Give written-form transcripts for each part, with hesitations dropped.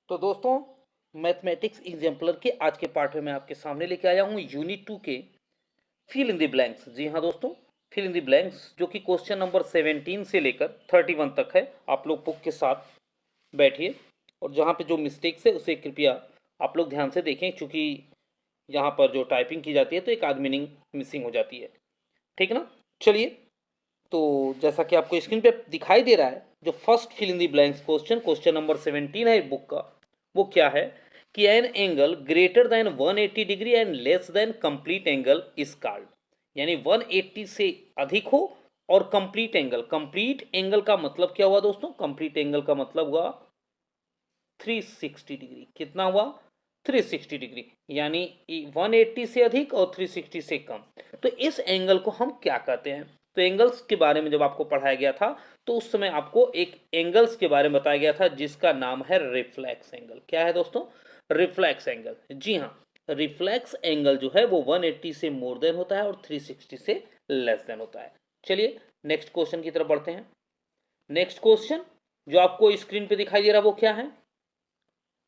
तो दोस्तों, mathematics exemplar के आज के पाठ में मैं आपके सामने लेके आया हूँ यूनिट 2 के फिल इन द ब्लैंक्स। जी हाँ दोस्तों, फिल इन द ब्लैंक्स जो कि क्वेश्चन नंबर 17 से लेकर 31 तक है। आप लोग बुक के साथ बैठिए और जहाँ पे जो मिस्टेक्स है उसे कृपया आप लोग ध्यान से देखें, क्योंकि यहाँ पर जो टाइपिंग की जाती है तो एक आध मीनिंग मिसिंग हो जाती है। ठीक है ना? चलिए, तो जैसा कि आपको स्क्रीन पे दिखाई दे रहा है, जो first fill in the blanks question number 17 है बुक का, वो क्या है कि an angle greater than 180 degree and less than complete angle is called. यानी 180 से अधिक हो और कंप्लीट एंगल का मतलब क्या हुआ दोस्तों? कंप्लीट एंगल का मतलब हुआ 360 डिग्री। कितना हुआ? 360 डिग्री। यानी 180 से अधिक और 360 से कम। तो इस एंगल को हम क्या कहते हैं? तो एंगल्स के बारे में जब आपको पढ़ाया गया था तो उस समय आपको एक एंगल्स के बारे में बताया गया था जिसका नाम है रिफ्लेक्स एंगल। क्या है दोस्तों? Reflex angle. जी हाँ, रिफ्लेक्स एंगल जो है वो 180 से मोर देन होता है और 360 से लेस देन होता है। चलिए नेक्स्ट क्वेश्चन की तरफ बढ़ते हैं। नेक्स्ट क्वेश्चन जो आपको स्क्रीन पे दिखाई दे रहा है वो क्या है?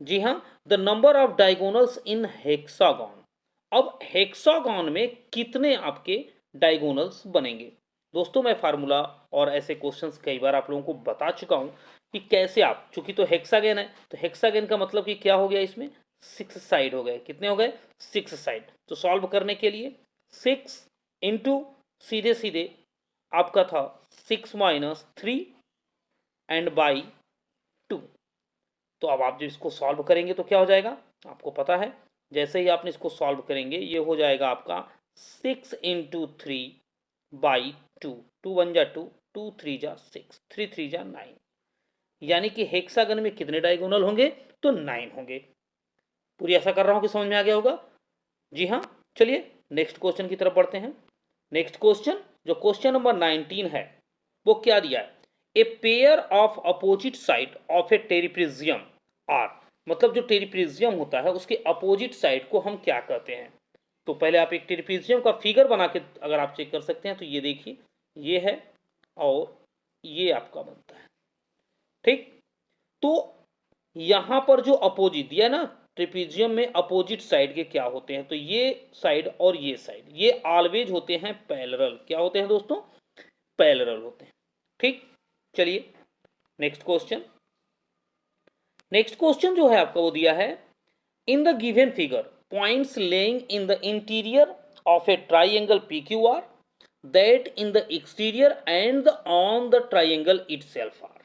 जी हाँ, the number of diagonals in hexagon. अब हेक्सागन में कितने आपके डायगोनल्स बनेंगे? दोस्तों, मैं फार्मूला और ऐसे क्वेश्चंस कई बार आप लोगों को बता चुका हूं कि कैसे आप, चूंकि तो हेक्सागन है तो हेक्सागन का मतलब कि क्या हो गया, इसमें 6 साइड हो गए। कितने हो गए? 6 साइड। तो सॉल्व करने के लिए 6 इंटू सीधे सीधे आपका था 6 माइनस 3 एंड बाई 2। तो अब आप जब इसको सॉल्व करेंगे तो क्या हो जाएगा आपको पता है। जैसे ही आपने इसको सॉल्व करेंगे ये हो जाएगा आपका 6 इंटू 3 बाई 2। 2 1 जा 2, 2 3 जा 6, 3 3 जा 9। यानी कि हेक्सागन में कितने डायगोनल होंगे? तो 9 होंगे। पूरी ऐसा कर रहा हूं कि समझ में आ गया होगा। जी हाँ, चलिए नेक्स्ट क्वेश्चन की तरफ बढ़ते हैं। नेक्स्ट क्वेश्चन जो क्वेश्चन नंबर 19 है वो क्या दिया है? A pair of opposite side of a trapezium are. मतलब जो टेरिप्रिजियम होता है उसके अपोजिट साइड को हम क्या कहते हैं? तो पहले आप एक टेरिप्रिजियम का फिगर बना के अगर आप चेक कर सकते हैं तो ये देखिए, ये है और ये आपका बनता है। ठीक, तो यहां पर जो अपोजिट दिया ना, ट्रिपीजियम में अपोजिट साइड के क्या होते हैं? तो ये साइड और ये साइड ये ऑलवेज होते हैं पैरेलल। क्या होते हैं दोस्तों? पैरेलल होते हैं। ठीक, चलिए नेक्स्ट क्वेश्चन। नेक्स्ट क्वेश्चन जो है आपका वो दिया है, in the given figure points lying in the interior of a triangle PQR that in the exterior and on the triangle itself are.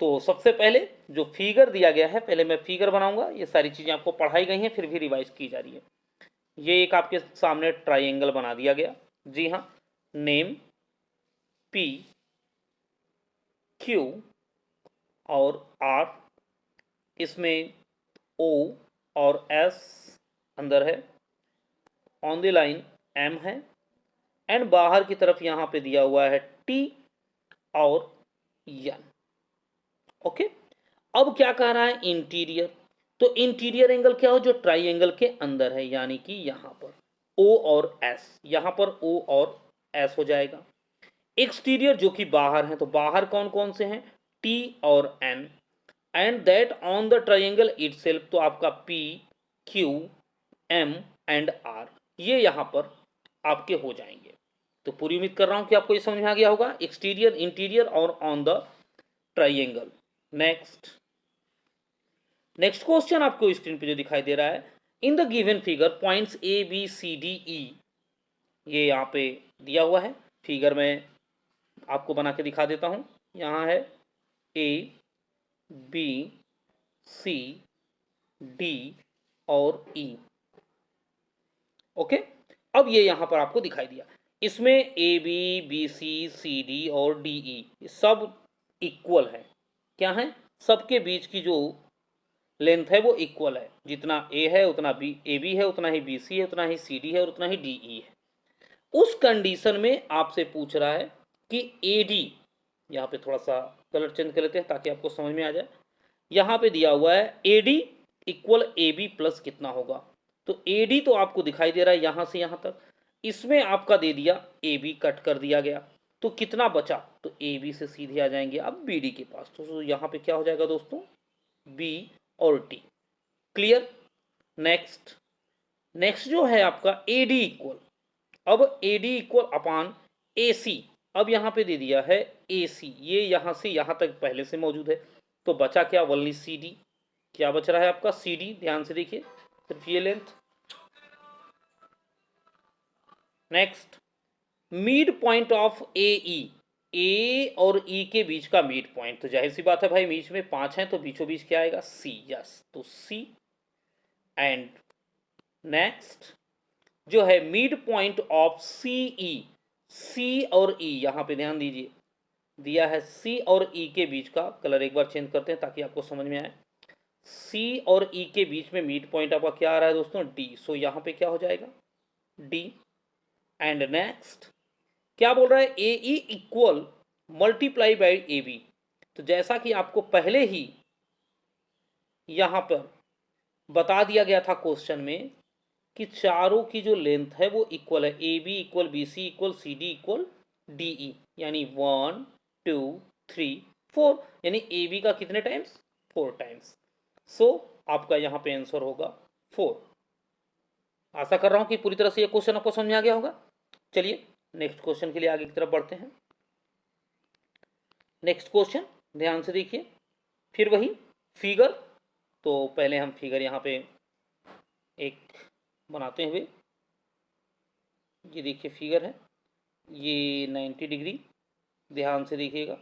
तो सबसे पहले जो फिगर दिया गया है, पहले मैं फिगर बनाऊंगा। ये सारी चीजें आपको पढ़ाई गई हैं फिर भी रिवाइज की जा रही है। ये एक आपके सामने ट्राइंगल बना दिया गया। जी हाँ, नेम PQ और R, इसमें O और S अंदर है, ऑन द लाइन M है एंड बाहर की तरफ यहाँ पे दिया हुआ है T और N। ओके, अब क्या कह रहा है? इंटीरियर। तो इंटीरियर एंगल क्या हो? जो ट्राइंगल के अंदर है, यानी कि यहां पर O और S, यहां पर O और S हो जाएगा। एक्सटीरियर जो कि बाहर है, तो बाहर कौन कौन से हैं? T और N and that on the triangle itself, तो आपका P Q M and R ये यहां पर आपके हो जाएंगे। तो पूरी उम्मीद कर रहा हूं कि आपको ये समझ में आ गया होगा, एक्सटीरियर, इंटीरियर और on the triangle. Next next question आपको स्क्रीन पे जो दिखाई दे रहा है, in the given figure points ABCDE, ये यहाँ पे दिया हुआ है। फिगर में आपको बना के दिखा देता हूँ। यहाँ है ABCD और E। ओके, अब ये यहाँ पर आपको दिखाई दिया। इसमें ABBCCD और DE सब इक्वल है। क्या है? सबके बीच की जो लेंथ है वो इक्वल है। जितना ए है उतना बी, ए बी है उतना ही BC है, उतना ही CD है और उतना ही DE है। उस कंडीशन में आपसे पूछ रहा है कि AD, यहाँ पे थोड़ा सा कलर चेंज कर लेते हैं ताकि आपको समझ में आ जाए। यहाँ पे दिया हुआ है AD इक्वल AB प्लस कितना होगा? तो AD तो आपको दिखाई दे रहा है यहाँ से यहाँ तक, इसमें आपका दे दिया AB, कट कर दिया गया। तो कितना बचा? तो AB से सीधे आ जाएंगे अब BD के पास। तो यहाँ पे क्या हो जाएगा दोस्तों? B और डी। क्लियर। नेक्स्ट नेक्स्ट जो है आपका ए डी इक्वल, अब ए डी इक्वल अपान ए सी, अब यहाँ पे दे दिया है ए सी, ये यहाँ से यहाँ तक पहले से मौजूद है, तो बचा क्या, वनली सी डी। क्या बच रहा है आपका, सी डी, ध्यान से देखिए सिर्फ ये length. Next mid point of A E, A और ई के बीच का मिड पॉइंट, तो जाहिर सी बात है भाई बीच में 5 हैं तो बीचों बीच क्या आएगा, सी, यस, तो सी। एंड नेक्स्ट जो है मिड पॉइंट ऑफ सी ई, सी और ई, यहाँ पे ध्यान दीजिए दिया है सी और ई के बीच का, कलर एक बार चेंज करते हैं ताकि आपको समझ में आए। सी और ई के बीच में मिड पॉइंट आपका क्या आ रहा है दोस्तों, डी, सो यहाँ पे क्या हो जाएगा, डी। एंड नेक्स्ट क्या बोल रहा है, A E equal multiply by A B, तो जैसा कि आपको पहले ही यहाँ पर बता दिया गया था क्वेश्चन में कि चारों की जो लेंथ है वो इक्वल है, A B equal B C equal C D equal D E, यानी 1 2 3 4, यानी ए बी का कितने टाइम्स, 4 टाइम्स। सो आपका यहाँ पे आंसर होगा 4। आशा कर रहा हूँ कि पूरी तरह से ये क्वेश्चन आपको समझ में आ गया होगा। चलिए नेक्स्ट क्वेश्चन के लिए आगे की तरफ बढ़ते हैं। नेक्स्ट क्वेश्चन ध्यान से देखिए, फिर वही फिगर, तो पहले हम फिगर यहाँ पे एक बनाते हुए, ये देखिए फिगर है, ये 90 डिग्री, ध्यान से देखिएगा,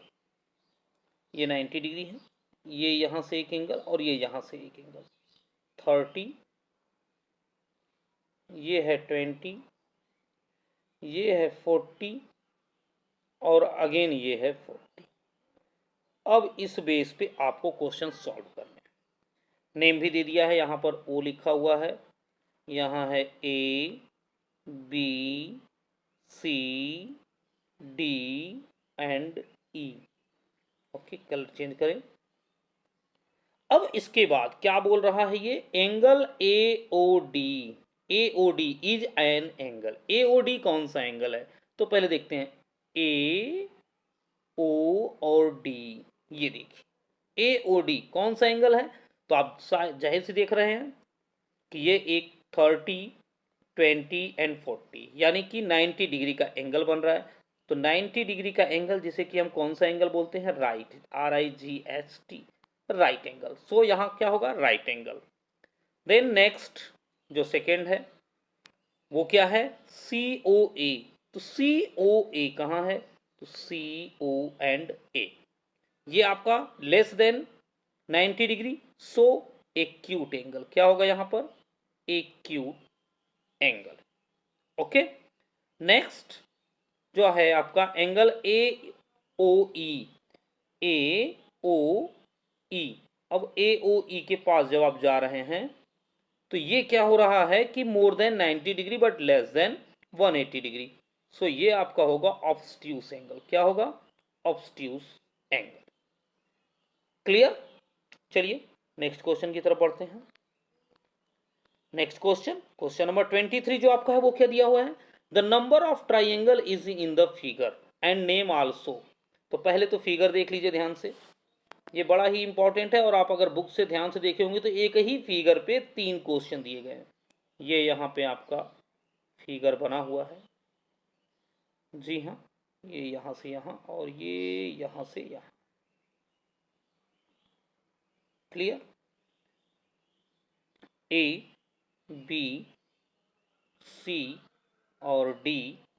ये 90 डिग्री है, ये यहाँ से एक एंगल और ये यहाँ से एक एंगल 30, ये है 20, ये है 40 और अगेन ये है 40। अब इस बेस पे आपको क्वेश्चन सॉल्व करना है। नेम भी दे दिया है, यहाँ पर ओ लिखा हुआ है, यहाँ है A B C D and E. Okay, colour change करें। अब इसके बाद क्या बोल रहा है, ये angle A O D, A O D is an angle, A O D कौन सा एंगल है, तो पहले देखते हैं ए ओ और डी, ये देखिए ए ओ डी कौन सा एंगल है, तो आप जाहिर से देख रहे हैं कि ये एक 30 20 एंड 40 यानी कि 90 डिग्री का एंगल बन रहा है। तो 90 डिग्री का एंगल जिसे कि हम कौन सा एंगल बोलते हैं, राइट, RIGHT, राइट एंगल। सो यहाँ क्या होगा, राइट एंगल। देन नेक्स्ट जो सेकेंड है वो क्या है, COA, तो COA कहाँ है, तो CO एंड A, ये आपका लेस देन 90 डिग्री, सो एक्यूट एंगल, क्या होगा यहाँ पर, एक्यूट एंगल। ओके, नेक्स्ट जो है आपका एंगल AOE, AOE, अब AOE के पास जब आप जा रहे हैं तो ये क्या हो रहा है कि more than 90 degree but less than 180 degree, so ये आपका होगा ऑब्स्ट्यूस एंगल, क्या होगा, ऑब्स्ट्यूस एंगल। क्लियर। चलिए नेक्स्ट क्वेश्चन की तरफ बढ़ते हैं। नेक्स्ट क्वेश्चन, क्वेश्चन नंबर 23 जो आपका है वो क्या दिया हुआ है, the number of triangle is in the figure and name also. तो पहले तो फिगर देख लीजिए ध्यान से, ये बड़ा ही इंपॉर्टेंट है और आप अगर बुक से ध्यान से देखे होंगे तो एक ही फिगर पे 3 क्वेश्चन दिए गए हैं। ये यहाँ पे आपका फिगर बना हुआ है, जी हाँ, ये यहाँ से यहाँ और ये यहाँ से यहाँ। क्लियर, A B C और D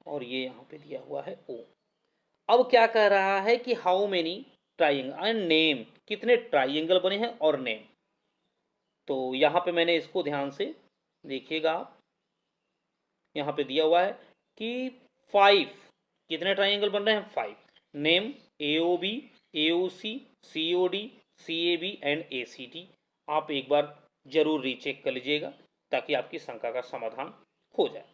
और ये यहाँ पे दिया हुआ है O। अब क्या कह रहा है कि how many triangle and name, कितने ट्राइंगल बने हैं और नेम। तो यहाँ पे मैंने इसको ध्यान से देखिएगा आप, यहाँ पे दिया हुआ है कि 5, कितने ट्राइंगल बन रहे हैं, 5। Name AOB, AOC, COD, CAB and ACD। आप एक बार जरूर रीचेक कर लीजिएगा ताकि आपकी शंका का समाधान हो जाए।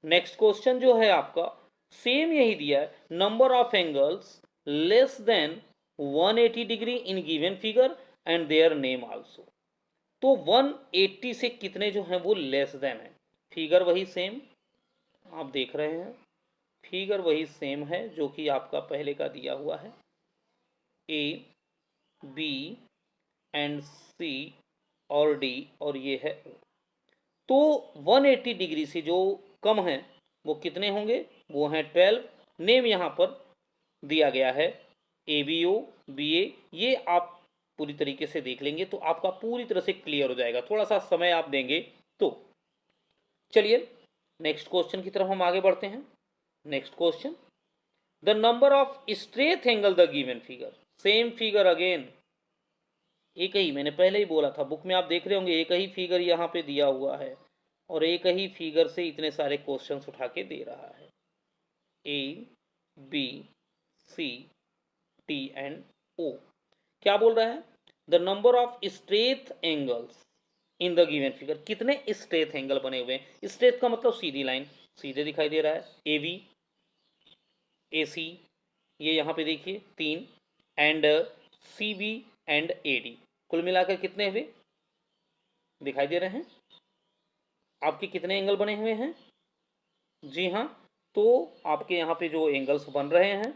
नेक्स्ट क्वेश्चन जो है आपका सेम यही दिया है, number of angles less than 180 degree in given figure and their name also. तो 180 से कितने जो हैं वो लेस देन है, फिगर वही सेम आप देख रहे हैं, फिगर वही सेम है जो कि आपका पहले का दिया हुआ है, A B एंड C और डी और ये है O। तो 180 डिग्री से जो कम है वो कितने होंगे, वो हैं 12। नेम यहाँ पर दिया गया है ABO BA। ये आप पूरी तरीके से देख लेंगे तो आपका पूरी तरह से क्लियर हो जाएगा, थोड़ा सा समय आप देंगे तो। चलिए नेक्स्ट क्वेश्चन की तरफ हम आगे बढ़ते हैं। Next question, the number of straight angle the given figure. Same figure again, एक ही, मैंने पहले ही बोला था, बुक में आप देख रहे होंगे एक ही फिगर यहाँ पे दिया हुआ है और एक ही फिगर से इतने सारे क्वेश्चंस उठा के दे रहा है। ABCD and O क्या बोल रहा है, the number of straight angles in the given figure. कितने स्ट्रेट एंगल बने हुए हैं, स्ट्रेट का मतलब सीधी लाइन, सीधे दिखाई दे रहा है। AB AC ये यहाँ पे देखिए 3, एंड CB एंड AD कुल मिलाकर कितने हुए, दिखाई दे रहे हैं आपके कितने एंगल बने हुए हैं। जी हाँ, तो आपके यहाँ पे जो एंगल्स बन रहे हैं,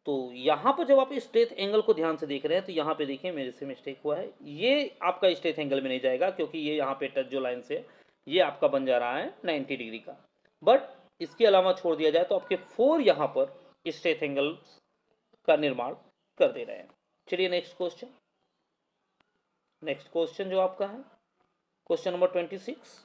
तो यहाँ पर जब आप स्ट्रेट एंगल को ध्यान से देख रहे हैं तो यहाँ पे देखिए मेरे से मिस्टेक हुआ है, ये आपका स्ट्रेट एंगल में नहीं जाएगा क्योंकि ये यहाँ पे टच जो लाइन से ये आपका बन जा रहा है 90 डिग्री का। बट इसके अलावा छोड़ दिया जाए तो आपके 4 यहाँ पर स्ट्रेट एंगल का निर्माण कर दे रहे हैं। चलिए नेक्स्ट क्वेश्चन, नेक्स्ट क्वेश्चन जो आपका है क्वेश्चन नंबर 26,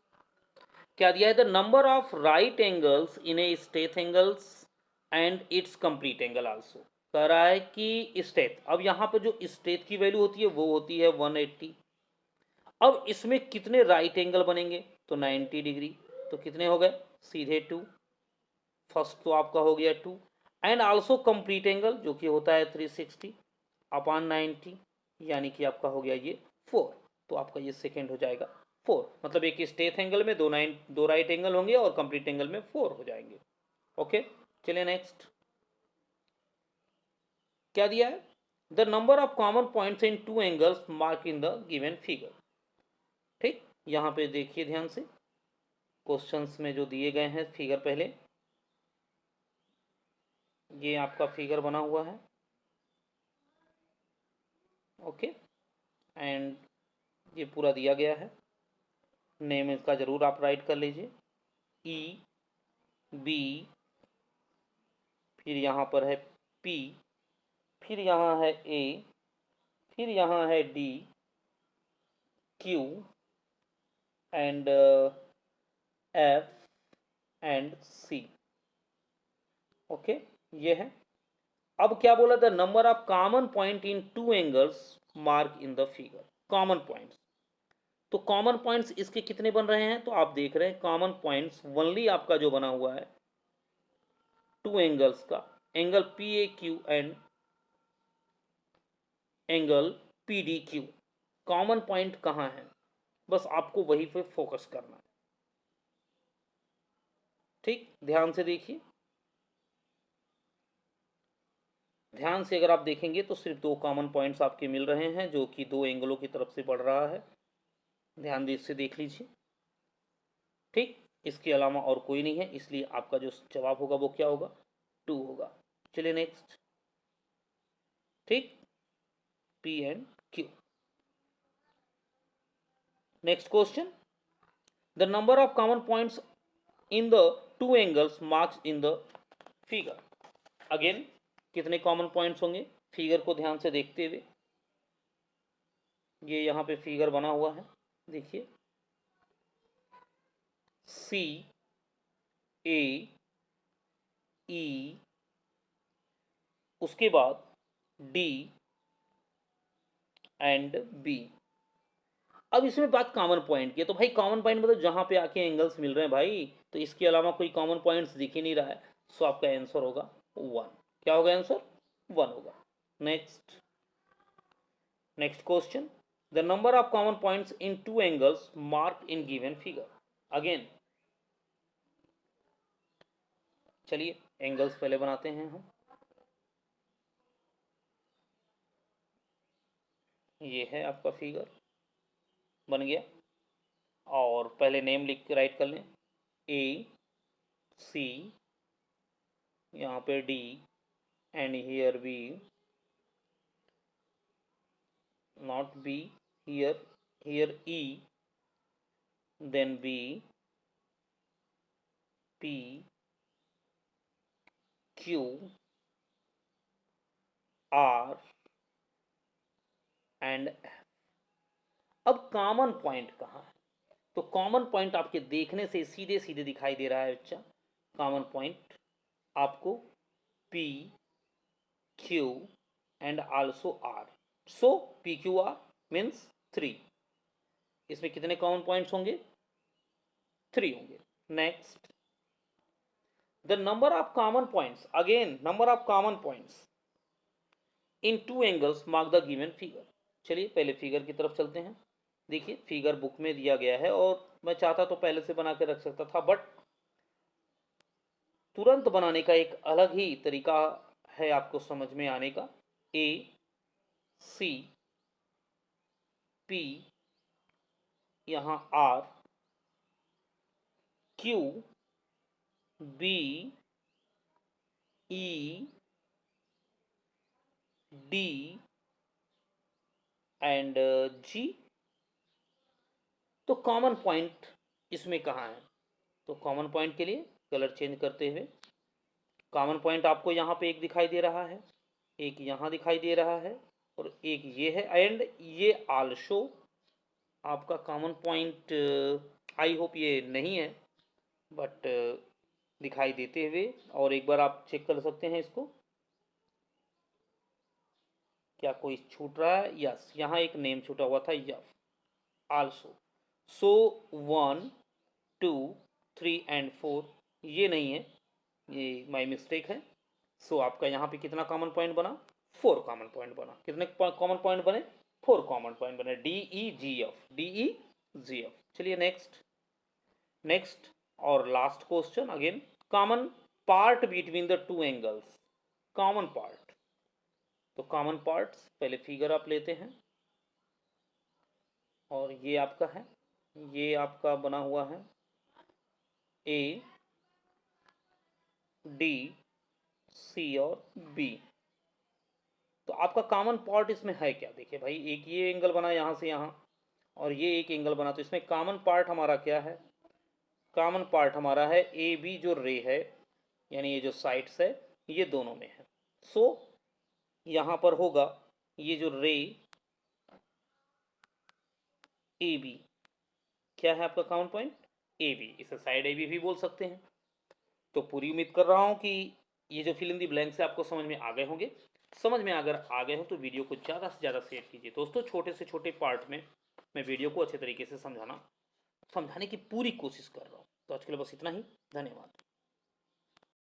क्या दिया है, the number of right angles in a straight angles and it's complete angle also. कह रहा है कि स्ट्रेट, अब यहाँ पर जो स्ट्रेट की वैल्यू होती है वो होती है 180। अब इसमें कितने राइट एंगल बनेंगे, तो 90 डिग्री, तो कितने हो गए, सीधे 2, फर्स्ट तो आपका हो गया 2, एंड आल्सो कंप्लीट एंगल जो कि होता है 360 अपॉन 90, यानी कि आपका हो गया ये 4, तो आपका ये सेकेंड हो जाएगा 4। मतलब एक स्ट्रेट एंगल में दो राइट एंगल होंगे और कंप्लीट एंगल में 4 हो जाएंगे। ओके, चलिए नेक्स्ट, क्या दिया है, the number of common points in two angles mark in the given figure. ठीक, यहाँ पे देखिए ध्यान से क्वेश्चंस में जो दिए गए हैं फिगर, पहले ये आपका फिगर बना हुआ है। ओके, एंड ये पूरा दिया गया है, नेम इसका जरूर आप राइट कर लीजिए, EB, फिर यहाँ पर है P, फिर यहाँ है A, फिर यहाँ है D, Q and F and C। Okay, ये है। अब क्या बोला, the number of common point in two angles mark in the figure. Common points, तो कॉमन पॉइंट्स इसके कितने बन रहे हैं, तो आप देख रहे हैं कॉमन पॉइंट्स ओनली आपका जो बना हुआ है टू एंगल्स का, angle PAQ and angle PDQ। Common point कहाँ है, बस आपको वही पे फोकस करना है। ठीक, ध्यान से देखिए, ध्यान से अगर आप देखेंगे तो सिर्फ 2 कॉमन पॉइंट्स आपके मिल रहे हैं जो कि 2 एंगलों की तरफ से बढ़ रहा है, ध्यान से देख लीजिए। ठीक, इसके अलावा और कोई नहीं है, इसलिए आपका जो जवाब होगा वो क्या होगा, 2 होगा। चलिए नेक्स्ट, ठीक, P and Q। Next question, the number of common points in the two angles marks in the figure. Again कितने कॉमन पॉइंट्स होंगे, फिगर को ध्यान से देखते हुए, ये यहाँ पे फिगर बना हुआ है, देखिए CAE, उसके बाद D एंड B। अब इसमें बात कॉमन पॉइंट की है, तो भाई कॉमन पॉइंट मतलब जहाँ पे आके एंगल्स मिल रहे हैं भाई, तो इसके अलावा कोई कॉमन पॉइंट्स दिख ही नहीं रहा है, सो आपका आंसर होगा 1। क्या होगा आंसर, 1 होगा। Next, next question, the number of common points in two angles mark in given figure. Again चलिए एंगल्स पहले बनाते हैं हम, ये है आपका फिगर बन गया, और पहले नेम लिख के राइट कर लें, AC, यहाँ पे D and here B, not B, here E, then B, P, Q, R and अब कॉमन पॉइंट कहाँ है? तो कॉमन पॉइंट आपके देखने से सीधे सीधे दिखाई दे रहा है बच्चा। कॉमन पॉइंट आपको P, Q and also R। So PQR means 3। इसमें कितने कॉमन पॉइंट्स होंगे? 3 होंगे। Next, the number of common points, again number of common points in two angles mark the given figure. चलिए पहले फिगर की तरफ चलते हैं। देखिए फिगर बुक में दिया गया है और मैं चाहता तो पहले से बना के रख सकता था, बट तुरंत बनाने का एक अलग ही तरीका है आपको समझ में आने का। A, C, P, यहाँ R, Q, B, E, D and G। तो कॉमन पॉइंट इसमें कहाँ है? तो कॉमन पॉइंट के लिए कलर चेंज करते हुए, कॉमन पॉइंट आपको यहाँ पे एक दिखाई दे रहा है, एक यहाँ दिखाई दे रहा है और एक ये है, एंड ये आल्सो आपका कॉमन पॉइंट। आई होप ये नहीं है, बट दिखाई देते हुए, और एक बार आप चेक कर सकते हैं इसको, क्या कोई छूट रहा है? यस, यहाँ एक नेम छूटा हुआ था, यस आल्सो। सो 1, 2, 3 एंड 4 ये नहीं है, ये माय मिस्टेक है। सो आपका यहाँ पे कितना कॉमन पॉइंट बना? 4 कॉमन पॉइंट बना। कितने कॉमन पॉइंट बने? 4 कॉमन पॉइंट बने, DEGF। चलिए नेक्स्ट और last question, again common part between the two angles. Common part, तो कॉमन पार्ट्स पहले फिगर आप लेते हैं और ये आपका है, ये आपका बना हुआ है A, D, C और B। तो आपका कॉमन पार्ट इसमें है क्या? देखिए भाई, एक ये एंगल बना यहाँ से यहाँ और ये एक एंगल बना, तो इसमें कॉमन पार्ट हमारा क्या है? कॉमन पार्ट हमारा है AB जो रे है, यानी ये जो साइड्स है ये दोनों में है। सो यहाँ पर होगा ये जो रे AB, क्या है आपका कॉमन पॉइंट? AB। इसे साइड AB भी बोल सकते हैं। तो पूरी उम्मीद कर रहा हूँ कि ये जो फिल इन दी ब्लैंक्स है आपको समझ में आ गए होंगे। समझ में अगर आ गए हो तो वीडियो को ज़्यादा से ज़्यादा शेयर कीजिए दोस्तों। छोटे से छोटे पार्ट में मैं वीडियो को अच्छे तरीके से समझाने की पूरी कोशिश कर रहा हूँ। तो आज के लिए बस इतना ही, धन्यवाद।